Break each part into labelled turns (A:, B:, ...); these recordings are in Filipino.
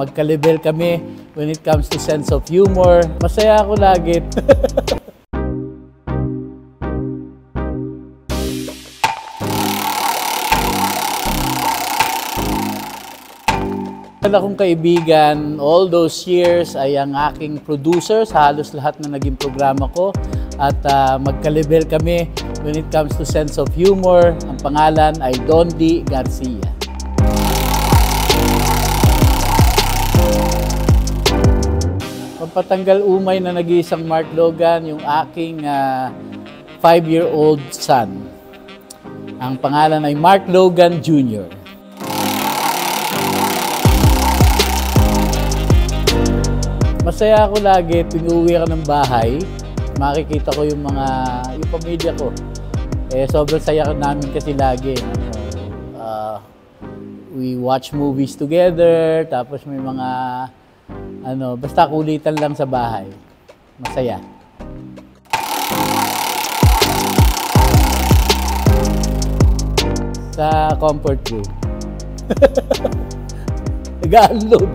A: Magka-level kami when it comes to sense of humor. Masaya ako lagi. Akong kaibigan, all those years ay ang aking producers, halos lahat na naging programa ko. At magka-level kami when it comes to sense of humor. Ang pangalan ay Dondi Garcia. Pampatanggal umay na nag-iisang Mark Logan, yung aking 5-year-old son. Ang pangalan ay Mark Logan Jr. Masaya ako lagi, tuwing uuwi ako ng bahay, makikita ko yung pamilya ko. Sobrang saya namin kasi lagi. We watch movies together, tapos may mga basta kulitan lang sa bahay. Masaya. Sa comfort room. Nag-unload.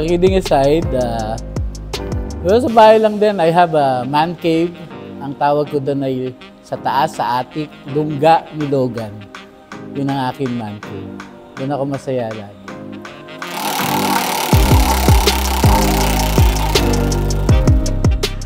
A: Kidding aside, sa bahay lang din, I have a man cave. Ang tawag ko doon ay sa taas, sa attic, lungga ni Logan. Yun ang aking man cave. Doon ako masaya lagi.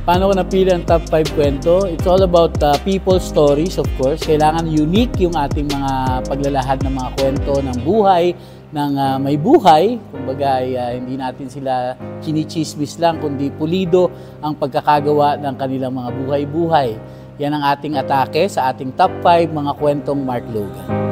A: Paano ko napili ang top 5 kwento? It's all about people stories, of course. Kailangan unique yung ating mga paglalahad ng mga kwento ng buhay, ng may buhay. Kumbaga, hindi natin sila chinichismis lang, kundi pulido ang pagkakagawa ng kanilang mga buhay-buhay. Yan ang ating atake sa ating top 5 mga kwentong Mark Logan.